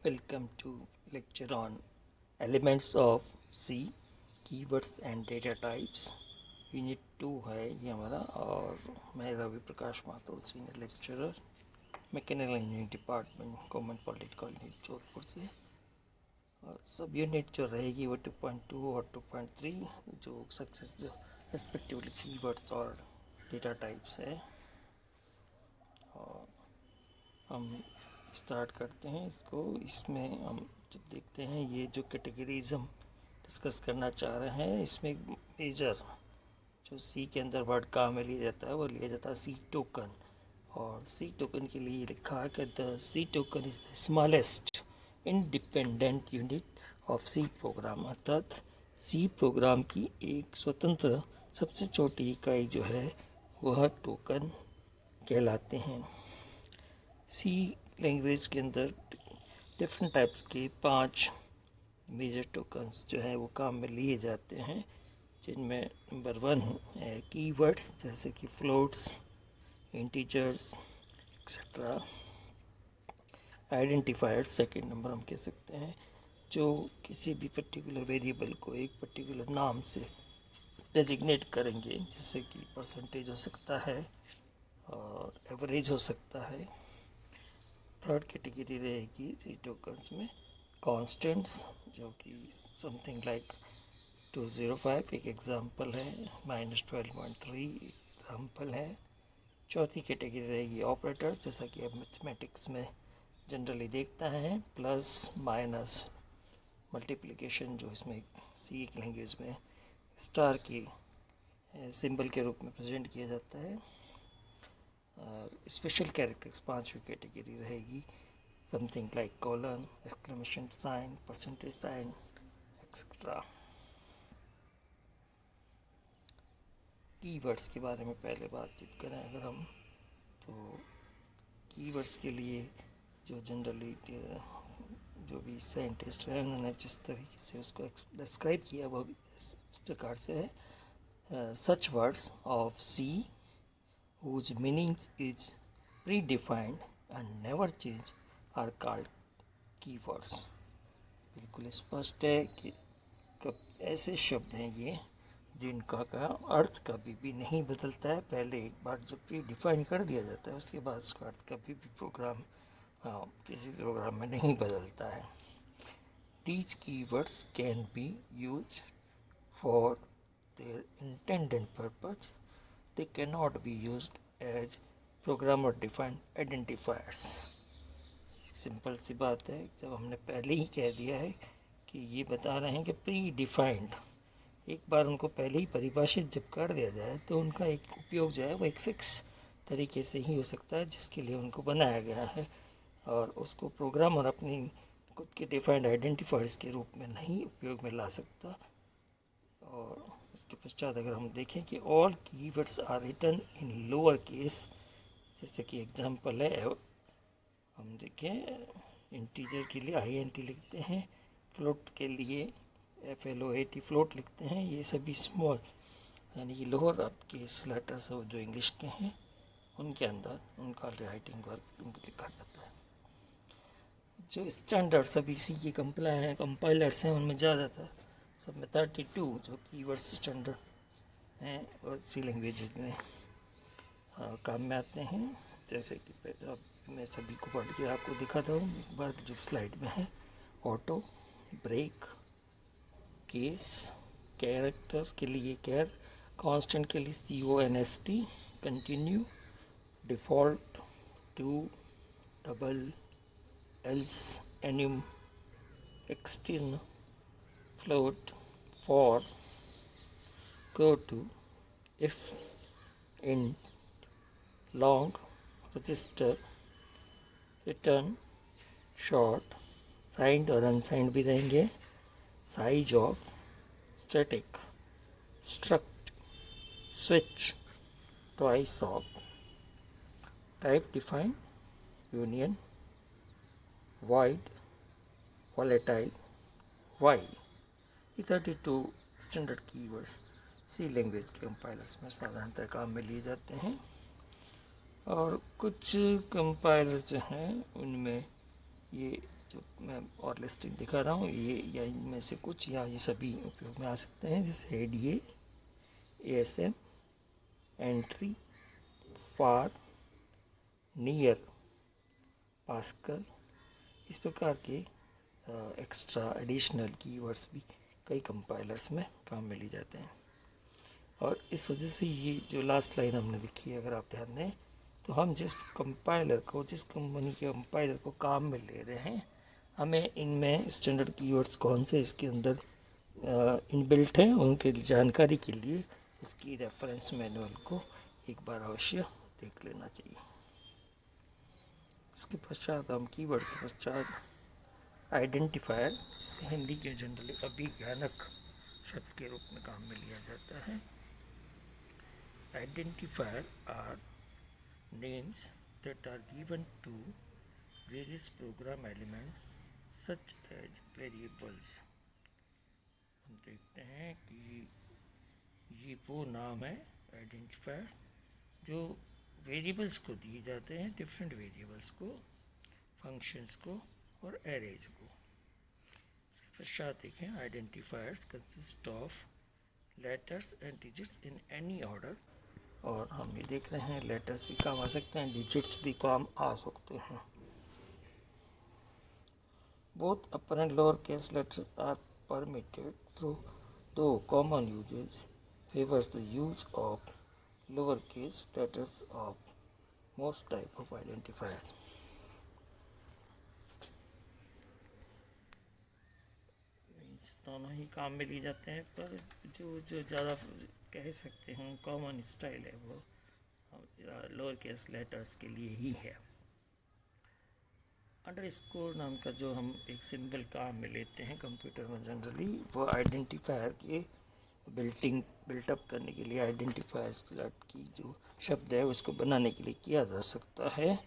Welcome to lecture on elements of C, keywords and data types. Unit 2 है ये हमारा, और मैं Ravi Prakash Mathur, senior lecturer, mechanical engineering department, government polytechnic college Jodhpur से। और सब यूनिट जो रहेगी वो 2.2 और 2.3 जो सक्सेस जो रेस्पेक्टिवली कीवर्ड्स और डेटा टाइप्स है। और हम स्टार्ट करते हैं इसको। इसमें हम जब देखते हैं ये जो कैटेगरीज हम डिस्कस करना चाह रहे हैं, इसमें मेजर जो सी के अंदर वर्ड काम में लिया जाता है वो लिया जाता है सी टोकन। और सी टोकन के लिए लिखा है कि the C token is the smallest independent unit of C program, अर्थात सी प्रोग्राम की एक स्वतंत्र सबसे छोटी इकाई जो है वह टोकन कहलाते हैं। सी लैंग्वेज के अंदर डिफरेंट टाइप्स के 5 मेजर टोकन्स जो हैं वो काम में लिए जाते हैं, जिनमें नंबर 1 है कीवर्ड्स, जैसे कि floats, integers etcetera. Identifiers second number हम कह सकते हैं, जो किसी भी पर्टिकुलर वेरिएबल को एक पर्टिकुलर नाम से डेजिग्नेट करेंगे, जैसे कि परसेंटेज हो सकता है और एवरेज हो सकता है। थर्ड कैटेगरी रहेगी सी टोकन्स में कॉन्स्टेंट्स, जो कि समथिंग लाइक 205 एक एग्जांपल है, -12.3 एग्जांपल है। चौथी कैटेगरी रहेगी ऑपरेटर्स, जैसा कि अब मैथमेटिक्स में जनरली देखता है, प्लस माइनस मल्टीप्लिकेशन, जो इसमें सी लैंग्वेज में स्टार की सिंबल के रूप में प्रेजेंट किया जाता है। स्पेशल कैरेक्टर्स पांचवी कैटेगरी रहेगी, something like colon, exclamation sign, percentage sign etcetera. Keywords के बारे में पहले बातचीत करें अगर हम, तो कीवर्ड्स के लिए जो जनरली जो भी साइंटिस्ट हैं उन्होंने जिस तरीके से उसको डिस्क्राइब किया वो इस प्रकार से है। Such words of C whose meanings is predefined and never change are called keywords। बिल्कुल स्पष्ट है कि कब ऐसे शब्द हैं ये जिनका का अर्थ कभी भी नहीं बदलता है। पहले एक बार जब प्री डिफाइन कर दिया जाता है उसके बाद उसका अर्थ कभी भी किसी प्रोग्राम में नहीं बदलता है। These keywords can be used for their intended purpose. They cannot be used as programmer defined identifiers। Simple सी बात है, जब हमने पहले ही कह दिया है कि ये बता रहे हैं कि प्री डिफाइंड, एक बार उनको पहले ही परिभाषित जब कर दिया जाए तो उनका एक उपयोग जो है वो एक फिक्स तरीके से ही हो सकता है जिसके लिए उनको बनाया गया है, और उसको प्रोग्रामर अपनी खुद के डिफाइंड आइडेंटिफायर्स के रूप में नहीं उपयोग में ला सकता। और इसके पश्चात अगर हम देखें कि all keywords are written in lower case, जैसे कि एग्जांपल है, हम देखें इंटीजर के लिए INT लिखते हैं, फ्लोट के लिए FLOAT फ्लोट लिखते हैं, ये सभी स्मॉल यानी कि लोअर केस लेटर्स जो इंग्लिश के हैं उनके अंदर उनका राइटिंग वर्क उनको लिखा जाता है। जो स्टैंडर्ड सभी सी के कंपाइलर्स हैं उनमें ज़्यादातर सब में 32 जो कीवर्ड स्टैंडर्ड हैं और सी लैंग्वेज में काम में आते हैं। जैसे कि अब मैं सभी को पढ़ के आपको दिखाता हूँ एक बार जो स्लाइड में है। ऑटो, ब्रेक, केस, कैरेक्टर के लिए कैर, कांस्टेंट के लिए CONST, continue, default, do, double, else, enum, extern, float, for, go to, if, int, long, register, return, short, signed और unsigned भी रहेंगे, size of, static, struct, switch, twice of, type define, union, void, volatile, while। ये 32 standard keywords सी language के compilers में साधारणतः काम में लिए जाते हैं। और कुछ कंपाइलर्स जो हैं उनमें ये जो मैं और लिस्टिंग दिखा रहा हूँ ये या इनमें से कुछ या ये सभी उपयोग में आ सकते हैं, जैसे एडीए, एएसएम, एंट्री, फार, नियर, पास्कल, इस प्रकार के एक्स्ट्रा एडिशनल कीवर्ड्स भी कई कंपाइलर्स में काम में लिए जाते हैं। और इस वजह से ये जो लास्ट लाइन हमने लिखी है, अगर आप ध्यान दें तो हम जिस कंपाइलर को, जिस कंपनी के कंपाइलर को काम में ले रहे हैं, हमें इनमें स्टैंडर्ड कीवर्ड्स कौन से इसके अंदर इनबिल्ट हैं उनके जानकारी के लिए उसकी रेफरेंस मैनुअल को एक बार अवश्य देख लेना चाहिए। इसके पश्चात हम कीवर्ड्स के पश्चात आइडेंटिफायर, इसे हिंदी के जनरली अभिज्ञानक शब्द के रूप में काम में लिया जाता है। Identifier are names that are given to various program elements such as variables। हम देखते हैं कि ये वो नाम है आइडेंटिफायर जो वेरिएबल्स को दिए जाते हैं, डिफरेंट वेरिएबल्स को, फंक्शंस को और एरेज को। इसके पश्चात देखें identifiers consist of letters and digits in any order, और हम ये देख रहे हैं लेटर्स भी काम आ सकते हैं, डिजिट्स भी काम आ सकते हैं। Both upper and lower case letters are permitted through though common usages favours the use of lower case letters of most type of identifiers. दोनों ही काम में लिए जाते हैं, पर जो ज़्यादा कह सकते हैं कॉमन स्टाइल है वो लोअर केस लेटर्स के लिए ही है। अंडरस्कोर नाम का जो हम एक सिंबल काम में लेते हैं कंप्यूटर में जनरली, वो आइडेंटिफायर के बिल्टअप करने के लिए, आइडेंटिफायर की जो शब्द है उसको बनाने के लिए किया जा सकता है।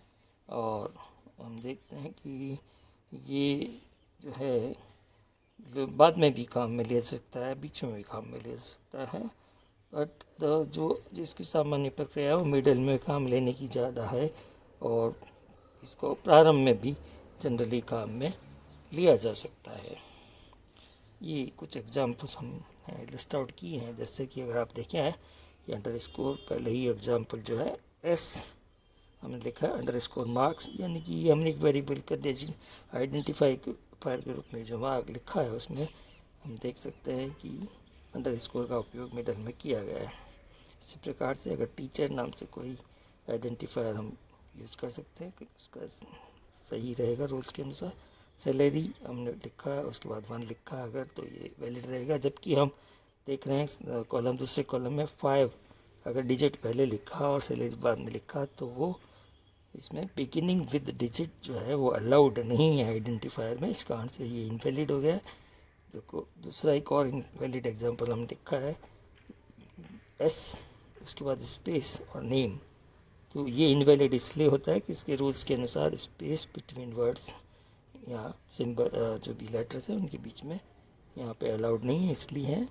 और हम देखते हैं कि ये जो है बाद में भी काम में ले सकता है, बीच में भी काम में ले सकता है, बट जिसकी सामान्य प्रक्रिया है वो मिडल में काम लेने की ज़्यादा है, और इसको प्रारंभ में भी जनरली काम में लिया जा सकता है। ये कुछ एग्जाम्पल्स हमने लिस्ट आउट किए हैं, जैसे कि अगर आप देखें ये अंडरस्कोर, पहले ही एग्जाम्पल जो है एस हमने लिखा है अंडरस्कोर मार्क्स, यानी कि हमने एक वेरिएबल का आइडेंटिफायर के रूप में जो मार्क लिखा है उसमें हम देख सकते हैं कि अंडरस्कोर का उपयोग मिडल में किया गया है। इसी प्रकार से अगर टीचर नाम से कोई आइडेंटिफायर हम यूज़ कर सकते हैं, उसका सही रहेगा रूल्स के अनुसार। सैलरी हमने लिखा है उसके बाद 1 लिखा है अगर, तो ये वैलिड रहेगा। जबकि हम देख रहे हैं कॉलम, दूसरे कॉलम में 5 अगर डिजिट पहले लिखा और सैलरी बाद में लिखा, तो वो इसमें बिगिनिंग विद डिजिट जो है वो अलाउड नहीं है आइडेंटिफायर में, इस कारण से ये इनवैलिड हो गया। देखो दूसरा एक और इनवैलिड एग्जांपल हम लिखा है एस उसके बाद स्पेस और नेम, तो ये इनवैलिड इसलिए होता है कि इसके रूल्स के अनुसार स्पेस बिटवीन वर्ड्स या सिंबल जो भी लेटर्स हैं उनके बीच में यहाँ पे अलाउड नहीं है, इसलिए है।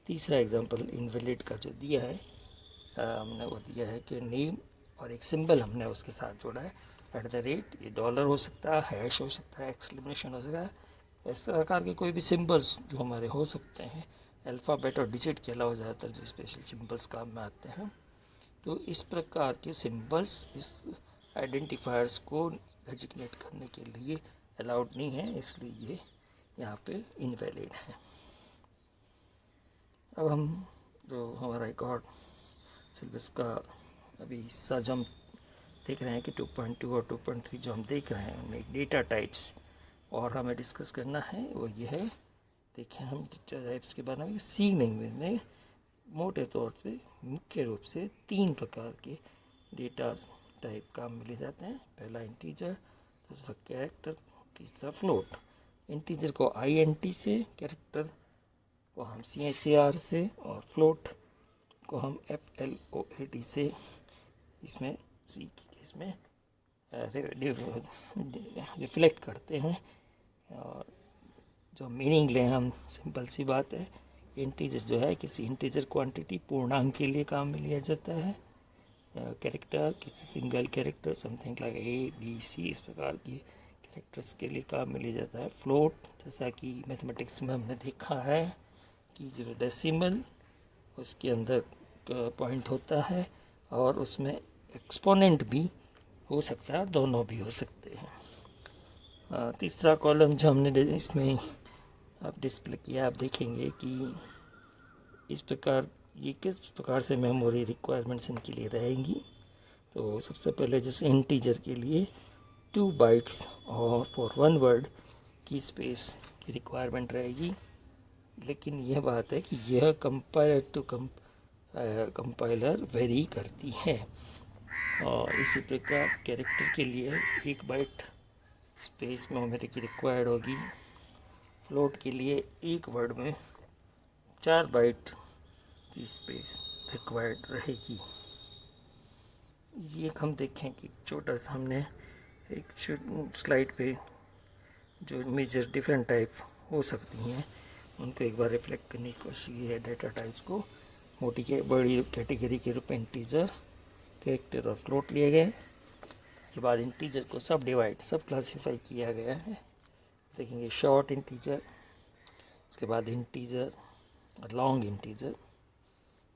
तीसरा एग्जांपल इनवैलिड का जो दिया है हमने वो दिया है कि नेम और एक सिंबल हमने उसके साथ जोड़ा है @ ये डॉलर हो सकता है, हैश हो सकता है, एक्सक्लेमेशन हो सकता है, इस प्रकार के कोई भी सिंबल्स जो हमारे हो सकते हैं, अल्फ़ाबेट और डिजिट के अलावा ज़्यादातर जो स्पेशल सिंबल्स काम में आते हैं, तो इस प्रकार के सिंबल्स इस आइडेंटिफायर्स को डेजिग्नेट करने के लिए अलाउड नहीं है, इसलिए ये यहाँ पे इनवैलिड है। अब हम जो हमारा एक और सिलेबस का अभी हिस्सा जो हम देख रहे हैं कि 2.2 और 2.3 जो हम देख रहे हैं उनमें डेटा टाइप्स और हमें डिस्कस करना है वो ये है। देखें हम डेटा टाइप्स के बारे में सी लैंग्वेज में मोटे तौर पे मुख्य रूप से 3 प्रकार के डेटा टाइप काम में ले जाते हैं। पहला इंटीजर, दूसरा कैरेक्टर, तीसरा फ्लोट। इंटीजर को INT से, कैरेक्टर को हम CHAR से और फ्लोट को हम FLOAT से इसमें सी की केस में रिफ्लेक्ट करते हैं। और जो मीनिंग लें हम, सिंपल सी बात है, इंटीजर जो है किसी इंटीजर क्वांटिटी पूर्णांक के लिए काम में लिया जाता है। कैरेक्टर किसी single character something like A B C इस प्रकार की कैरेक्टर्स के लिए काम में लिया जाता है। फ्लोट, जैसा कि मैथमेटिक्स में हमने देखा है कि जो डेसिमल उसके अंदर पॉइंट होता है और उसमें एक्सपोनेंट भी हो सकता है और दोनों भी हो सकते हैं। तीसरा कॉलम जो हमने इसमें आप डिस्प्ले किया, आप देखेंगे कि इस प्रकार ये किस प्रकार से मेमोरी रिक्वायरमेंट्स इनके लिए रहेंगी। तो सबसे पहले जैसे इंटीजर के लिए 2 बाइट्स और फॉर 1 वर्ड की स्पेस की रिक्वायरमेंट रहेगी, लेकिन यह बात है कि यह कंपाइलर टू कंपाइलर वेरी करती है। और इसी प्रकार कैरेक्टर के लिए 1 बाइट स्पेस मेमोरी की रिक्वायर्ड होगी। फ्लोट के लिए 1 वर्ड में 4 बाइट की स्पेस रिक्वायर्ड रहेगी। ये हम देखें कि छोटा सा हमने एक स्लाइड पे जो मेजर डिफरेंट टाइप हो सकती हैं उनको एक बार रिफ्लेक्ट करने की कोशिश की है। डाटा टाइप्स को मोटी के बड़ी कैटेगरी के रूप में इंटीजर, कैरेक्टर और फ्लोट लिए गए। इसके बाद इंटीजर को सब क्लासीफाई किया गया है। देखेंगे शॉर्ट इंटीजर, इसके बाद इंटीजर और लॉन्ग इंटीजर,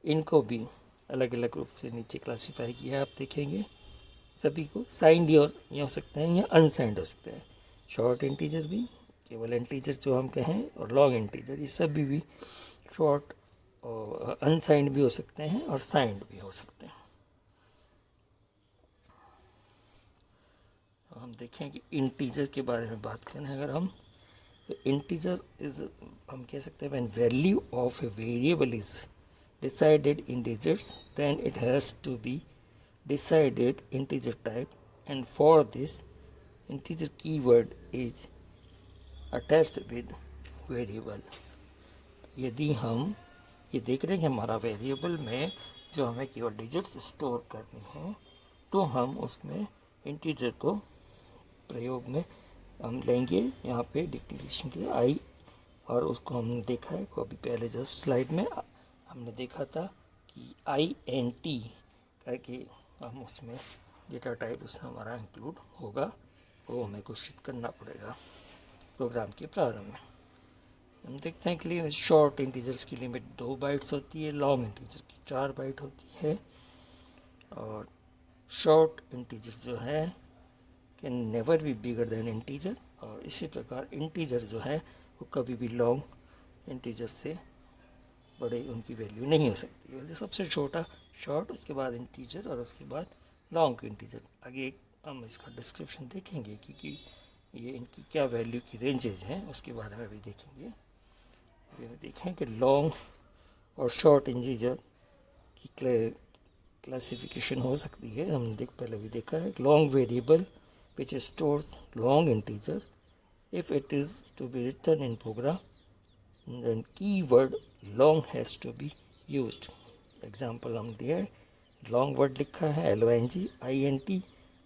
इनको भी अलग अलग रूप से नीचे क्लासीफाई किया है। आप देखेंगे सभी को साइंड और ये हो सकते हैं या अनसाइंड हो सकते हैं। शॉर्ट इंटीजर भी, केवल इंटीजर जो हम कहें, और लॉन्ग इंटीजर, ये सभी भी शॉर्ट और अनसाइंड भी हो सकते हैं और साइंड भी हो सकते हैं। हम देखें कि इंटीजर के बारे में बात करें अगर हम, तो इंटीजर इज, हम कह सकते हैं, when value of a variable is decided in digits, then it has to be decided integer type, and for this integer keyword is attached with variable। यदि हम ये देख रहे हैं कि हमारा वेरिएबल में जो हमें केवल डिजिट्स स्टोर करनी है, तो हम उसमें इंटीजर को प्रयोग में हम लेंगे यहाँ पे डिक्लेरेशन के लिए आई, और उसको हमने देखा है को अभी पहले जस्ट स्लाइड में हमने देखा था कि INT करके हम उसमें डेटा टाइप उसमें हमारा इंक्लूड होगा, वो हमें घोषित करना पड़ेगा प्रोग्राम के प्रारंभ में। हम देखते हैं कि शॉर्ट इंटीजर्स की लिमिट 2 बाइट्स होती है, लॉन्ग इंटीजर की 4 बाइट होती है। और शॉर्ट इंटीजर जो है can never be bigger than integer, और इसी प्रकार इंटीजर जो है वो कभी भी लॉन्ग इंटीजर से बड़े उनकी वैल्यू नहीं हो सकती। वैसे सबसे छोटा शॉर्ट, उसके बाद इंटीजर और उसके बाद लॉन्ग इंटीजर। आगे हम इसका डिस्क्रिप्शन देखेंगे क्योंकि ये इनकी क्या वैल्यू की रेंजेज हैं उसके बारे में भी देखेंगे। अभी देखें कि लॉन्ग और शॉर्ट इंटीजर की क्लासिफिकेशन हो सकती है। हमने पहले भी देखा है long variable which stores long integer if it is to be written in program, then keyword long has to be used। Example हम दिया है, लॉन्ग वर्ड लिखा है LONG INT,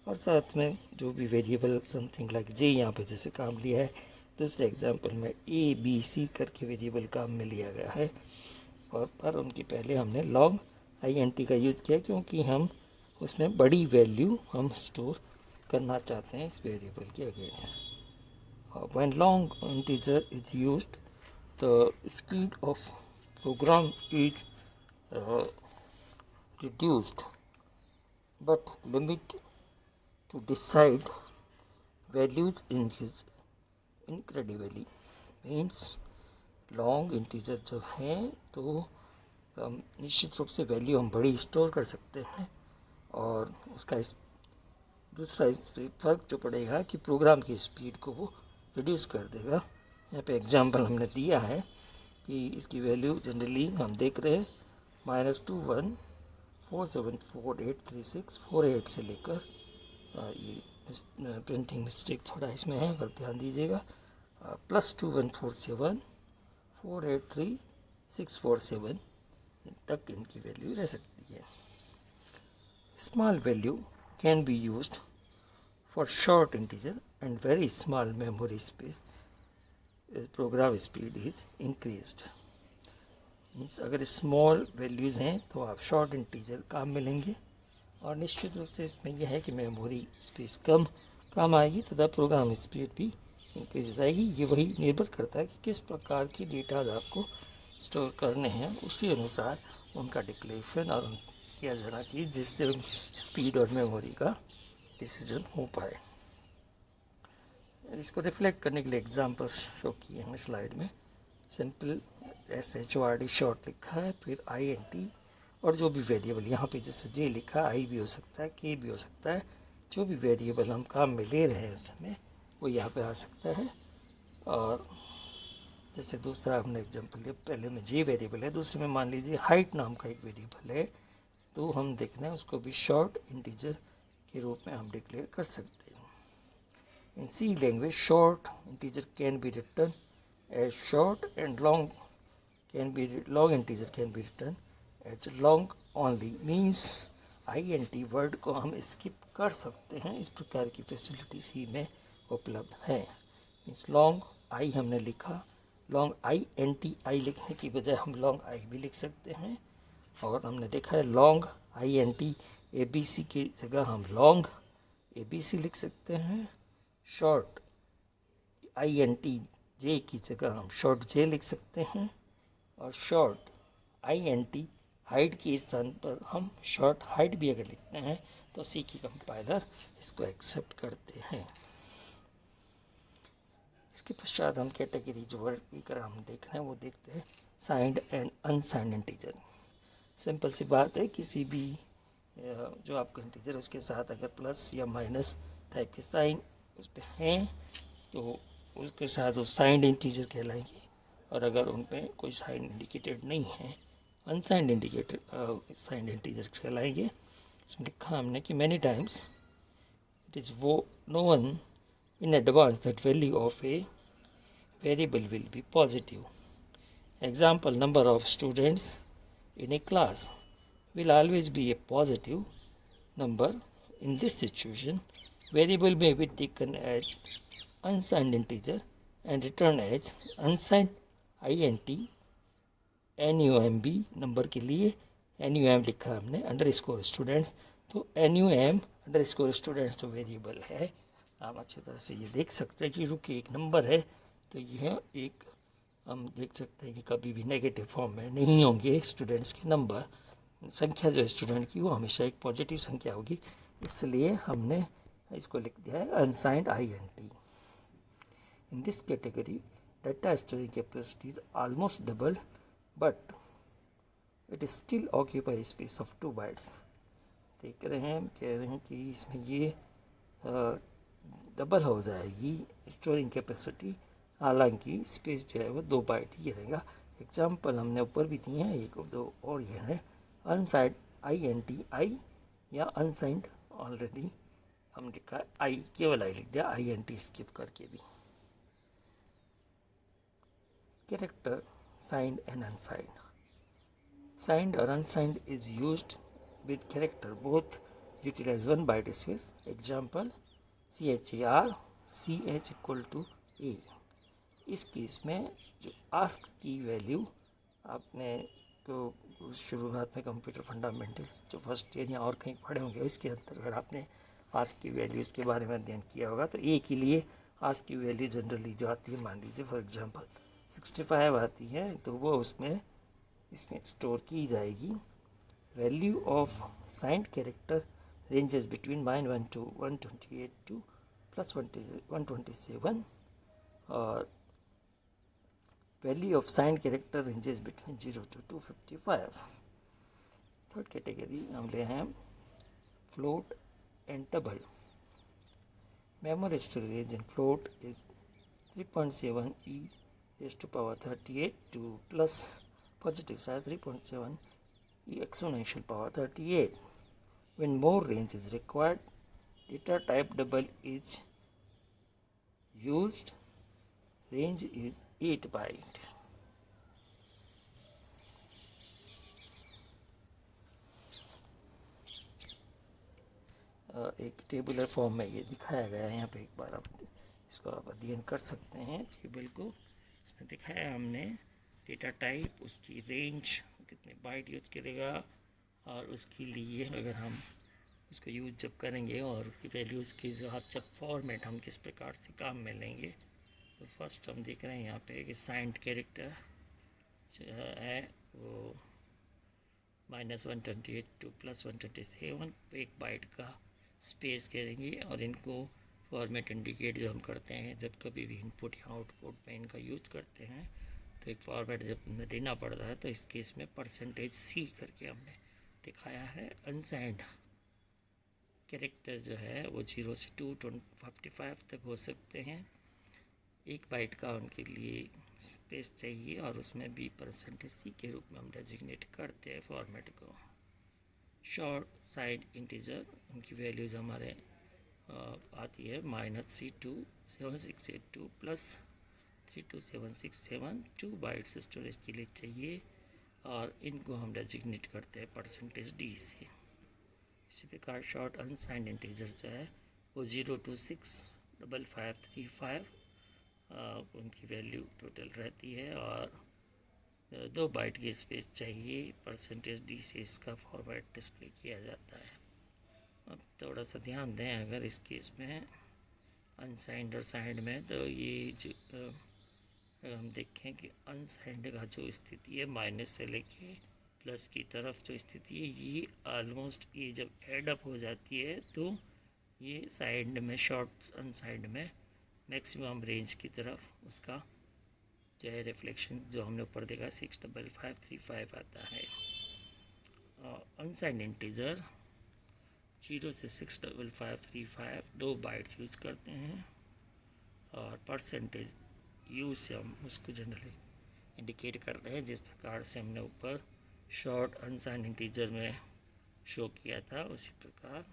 और साथ में जो भी वेरिएबल समथिंग लाइक J यहाँ पे जैसे काम लिया है। दूसरे एग्जाम्पल में ABC करके वेरिएबल काम में लिया गया है, और पर उनके पहले हमने लॉन्ग INT का यूज़ किया क्योंकि हम उसमें बड़ी वैल्यू हम स्टोर करना चाहते हैं इस वेरिएबल के against. When long integer is used, the speed of program is reduced, but limit to decide values increase incredibly। Means long integer जब हैं तो हम निश्चित रूप से वैल्यू हम बड़ी स्टोर कर सकते हैं, और उसका दूसरा इस फर्क जो पड़ेगा कि प्रोग्राम की स्पीड को वो रिड्यूस कर देगा। यहाँ पे एग्जांपल हमने दिया है कि इसकी वैल्यू जनरली हम देख रहे हैं -2 1 4 7 4 8 3 6 4 8 से लेकर, ये प्रिंटिंग मिस्टेक थोड़ा इसमें है पर ध्यान दीजिएगा, +2 1 4 7 4 8 3 6 4 7 तक इनकी वैल्यू रह सकती है। Small value can be used for short integer and very small memory space program speed is increased. Means अगर स्मॉल वैल्यूज़ हैं तो आप शॉर्ट इंटीजर काम में लेंगे, और निश्चित रूप से इसमें यह है कि मेमोरी स्पेस कम काम आएगी तथा प्रोग्राम स्पीड भी इंक्रीज आएगी। ये वही निर्भर करता है कि किस प्रकार की डेटा आपको स्टोर करने हैं, उसी अनुसार उनका डिक्लेरेशन और किया जाना चाहिए, जिससे स्पीड और मेमोरी का डिसीजन हो पाए। इसको रिफ्लेक्ट करने के लिए एग्जांपल्स शो किए हैं स्लाइड में। सिंपल SHORD शॉर्ट लिखा है, फिर INT और जो भी वेरिएबल यहाँ पे जैसे J लिखा है, I भी हो सकता है, K भी हो सकता है। जो भी वेरिएबल हम काम में ले रहे हैं उस समय वो यहाँ पे आ सकता है। और जैसे दूसरा हमने एग्जांपल लिया, पहले में J वेरिएबल है, दूसरे में मान लीजिए हाइट नाम का एक वेरिएबल है, तो हम देख रहे हैं उसको भी शॉर्ट इंटीजर के रूप में हम डिक्लेयर कर सकते हैं। In C language short integer can be return as short and long integer can be return as long only. Means INT word को हम स्किप कर सकते हैं। इस प्रकार की फैसिलिटी C में उपलब्ध है। मीन्स लॉन्ग आई हमने लिखा, लॉन्ग INT लिखने की बजाय हम लॉन्ग आई भी लिख सकते हैं। और हमने देखा है लॉन्ग INT ABC की जगह हम लॉन्ग ABC लिख सकते हैं। शॉर्ट INT J की जगह हम शॉर्ट J लिख सकते हैं। और शॉर्ट INT हाइट के स्थान पर हम शॉर्ट हाइट भी अगर लिखते हैं तो C की कंपाइलर इसको एक्सेप्ट करते हैं। इसके पश्चात हम कैटेगरी जो वर्ड कर हम देख रहे हैं वो देखते हैं signed and unsigned integer. Simple सी बात है, किसी भी जो आपका इंटीजर उसके साथ अगर प्लस या माइनस टाइप के साइन उस पर हैं तो उसके साथ वो साइंड इंटीजर कहलाएंगे। और अगर उन पर कोई साइन इंडिकेटेड नहीं है, अनसाइंड साइंड इंटीजर कहलाएंगे। इसमें लिखा हमने कि मैनी टाइम्स इट इज़ वो no one in advance that value of a variable will be positive. Example, number of students in a class will always be a positive number. In this situation, variable may be taken as unsigned integer and returned as unsigned INT NUMB number के लिए NUM लिखा हमने underscore students. तो NUM underscore students जो variable है आप अच्छी तरह से ये देख सकते हैं कि क्योंकि एक नंबर है तो यह एक हम देख सकते हैं कि कभी भी नेगेटिव फॉर्म में नहीं होंगे स्टूडेंट्स के नंबर। संख्या जो है स्टूडेंट की वो हमेशा एक पॉजिटिव संख्या होगी, इसलिए हमने इसको लिख दिया है unsigned INT। In this category data storage capacity is almost double but it is still occupy space of 2 bytes. देख रहे हैं, कह रहे हैं कि इसमें ये डबल हो जाएगी स्टोरिंग कैपेसिटी, हालांकि स्पेस जो है वो 2 बाइट ही रहेगा। एग्जाम्पल हमने ऊपर भी दिए हैं, एक दो और ये हैं अनसाइंड INT आई या अनसाइंड ऑलरेडी हम लिखा आई, केवल आई लिख दिया, INT स्किप करके भी। Character signed and unsigned. Signed or unsigned is used with character both utilize 1 byte space. Example CHAR CH equal to A। इस केस में जो आस्क की वैल्यू आपने तो शुरुआत में कंप्यूटर फंडामेंटल्स जो फर्स्ट ईयर या और कहीं पढ़े होंगे, इसके अंदर अगर आपने आस्क की वैल्यूज़ के बारे में अध्ययन किया होगा तो ए के लिए आस्क की वैल्यू जनरली जो आती है, मान लीजिए फॉर एग्जांपल 65 आती है, तो वो उसमें इसमें स्टोर की जाएगी। Value of signed character ranges between -1 to 128 to +127 और value of signed character ranges between 0 to 255। Third category हम ले हैं float and double. Memory storage in float is 3.7 e raised to power 38 to plus positive side 3.7 e exponential power 38. When more range is required, data type double is used. Range is 8 byte. एक tabular form में ये दिखाया गया है, यहाँ पे एक बार आप इसको आप अध्ययन कर सकते हैं। टेबल को इसमें दिखाया हमने डेटा टाइप, उसकी रेंज कितने बाइट यूज करेगा और उसके लिए अगर हम उसको यूज जब करेंगे और वैल्यूज़ के साथ जब फॉर्मेट हम किस प्रकार से काम में लेंगे। तो फर्स्ट हम देख रहे हैं यहाँ पे कि साइंड कैरेक्टर जो है वो -128 टू +127 एक बाइट का स्पेस करेंगे। और इनको फॉर्मेट इंडिकेट जो हम करते हैं जब कभी भी इनपुट या आउटपुट में इनका यूज करते हैं, तो एक फॉर्मेट जब हमें देना पड़ता है तो इस केस में %C करके हमने दिखाया है। अनसाइंड कैरेक्टर जो है वो 0 से 255 तक हो सकते हैं। एक बाइट का उनके लिए स्पेस चाहिए और उसमें भी %C के रूप में हम डेजिग्नेट करते हैं फॉर्मेट को। शॉर्ट साइड इंटीजर उनकी वैल्यूज़ हमारे आती है -327682 +32767 2 बाइट्स स्टोरेज के लिए चाहिए और इनको हम डेजिग्नेट करते हैं %D से। इसी प्रकार शॉर्ट अनसाइंड इंटीजर जो है वो 0265535 उनकी वैल्यू टोटल रहती है और 2 बाइट की स्पेस चाहिए %D से इसका फॉर्मेट डिस्प्ले किया जाता है। अब थोड़ा सा ध्यान दें, अगर इस केस में अनसाइंड और साइंड में, तो ये जो अगर हम देखें कि अनसाइंड का जो स्थिति है माइनस से लेके प्लस की तरफ जो स्थिति है, ये ऑलमोस्ट ये जब एड अप हो जाती है तो ये साइड में शॉर्ट अनसाइंड में मैक्सिमम रेंज की तरफ उसका जो है रिफ्लेक्शन जो हमने ऊपर देखा 65535 आता है। अनसाइंड इंटीजर 0 से 65535 2 बाइट्स यूज़ करते हैं और %U से हम उसको जनरली इंडिकेट करते हैं जिस प्रकार से हमने ऊपर शॉर्ट अनसाइंड इंटीजर में शो किया था। उसी प्रकार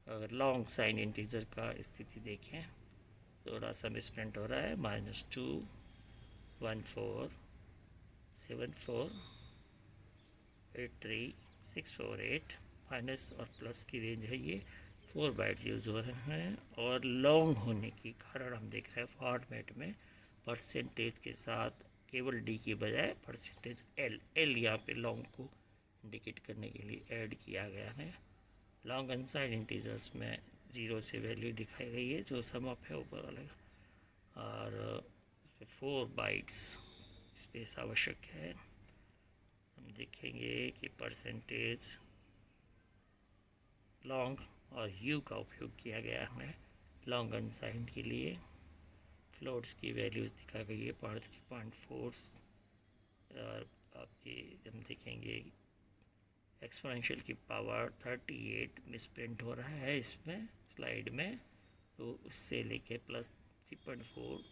अगर लॉन्ग साइन इंटीजर का स्थिति देखें, थोड़ा सा मिसप्रिंट हो रहा है, -2 14 74 83 648 माइनस और प्लस की रेंज है, ये 4 बाइट्स यूज़ हो रहे हैं। और लॉन्ग होने के कारण हम देख रहे हैं फॉर्मेट में परसेंटेज के साथ केवल D की बजाय %L यहाँ पे लॉन्ग को इंडिकेट करने के लिए ऐड किया गया है। लॉन्ग अनसाइंड इंटीजर्स में 0 से वैल्यू दिखाई गई है जो सम अप है ऊपर वाले का, और 4 बाइट्स स्पेस आवश्यक है। हम देखेंगे कि परसेंटेज लॉन्ग और U का उपयोग किया गया है लॉन्ग अनसाइंड के लिए। फ्लोट्स की वैल्यूज़ दिखा गई है 3.4 और आपके हम देखेंगे एक्सपोनेंशियल की पावर 38 मिसप्रिंट हो रहा है इसमें स्लाइड में, तो उससे लेके +3.4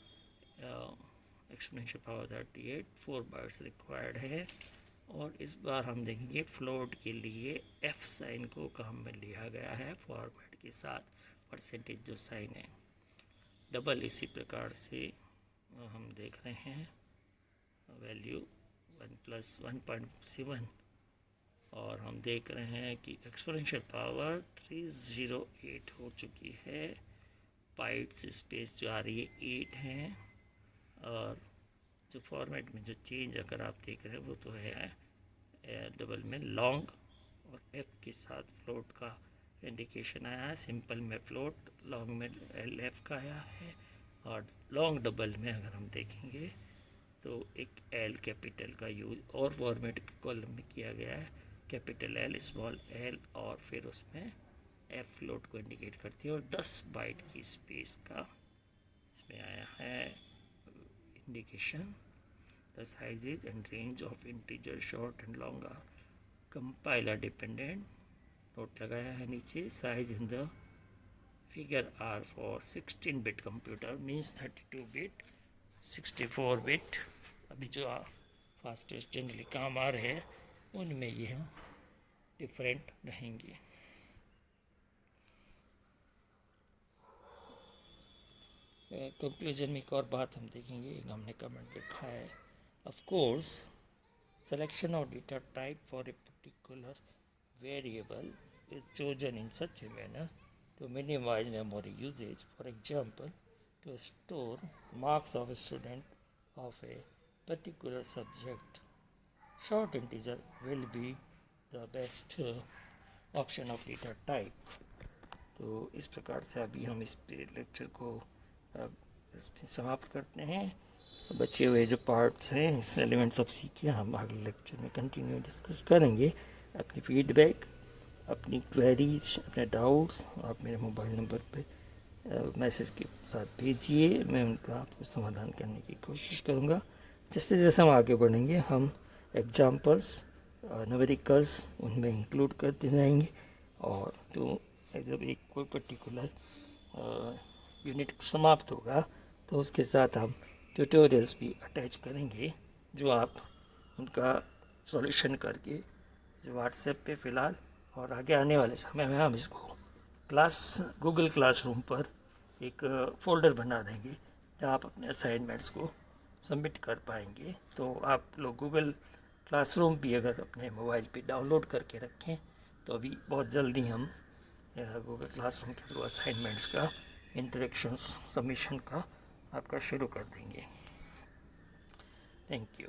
एक्सपोनेंशियल पावर 38 4 बाइट्स रिक्वायर्ड है। और इस बार हम देखेंगे फ्लोट के लिए F साइन को काम में लिया गया है फॉर्मेट के साथ, परसेंटेज जो साइन है डबल। इसी प्रकार से हम देख रहे हैं वैल्यू 1 + 1.7 और हम देख रहे हैं कि एक्सपोनेंशियल पावर 308 हो चुकी है। बाइट्स स्पेस जो आ रही है 8 हैं और जो फॉर्मेट में जो चेंज अगर आप देख रहे हैं वो तो है डबल में लॉन्ग और F के साथ फ्लोट का इंडिकेशन आया है। सिंपल में फ्लोट, लॉन्ग में LF का आया है और लॉन्ग डबल में अगर हम देखेंगे तो एक L कैपिटल का यूज और फॉर्मेट के कॉलम में किया गया है, कैपिटल L स्मॉल l और फिर उसमें F फ्लोट को इंडिकेट करती है और 10 बाइट की स्पेस का इसमें आया है indication. The sizes and range of integer short and long are compiler dependent. Note लगाया है नीचे, size in the figure are for 16-bit computer means 32-bit 64-bit। अभी जो फास्टेस्ट जनरली काम आ रहे हैं उनमें ये हम डिफरेंट रहेंगे। कंक्लूजन में एक और बात हम देखेंगे, हमने कमेंट लिखा है, of course selection of data type for a particular variable is chosen in such a manner to minimize memory usage. For example, to store marks of a student of a particular subject, short integer will be the best option of data type. तो इस प्रकार से अभी हम इस lecture को इसमें समाप्त करते हैं। बचे हुए जो पार्ट्स हैं एलिमेंट्स ऑफ सी के हम अगले लेक्चर में कंटिन्यू डिस्कस करेंगे। अपनी फीडबैक, अपनी क्वेरीज, अपने डाउट्स आप मेरे मोबाइल नंबर पे मैसेज के साथ भेजिए, मैं उनका आपको समाधान करने की कोशिश करूँगा। जैसे जैसे हम आगे बढ़ेंगे हम एग्जाम्पल्स, न्यूमेरिकल्स उनमें इंक्लूड करते जाएंगे, और तो जब एक कोई पर्टिकुलर यूनिट समाप्त होगा तो उसके साथ हम ट्यूटोरियल्स भी अटैच करेंगे, जो आप उनका सॉल्यूशन करके जो व्हाट्सएप पे फ़िलहाल और आगे आने वाले समय में हम इसको गूगल क्लासरूम पर एक फ़ोल्डर बना देंगे जहाँ आप अपने असाइनमेंट्स को सबमिट कर पाएंगे। तो आप लोग गूगल क्लासरूम भी अगर अपने मोबाइल पे डाउनलोड करके रखें तो अभी बहुत जल्दी हम गूगल क्लासरूम के थ्रू असाइनमेंट्स का इंटरेक्शंस सबमिशन का आपका शुरू कर देंगे। Thank you.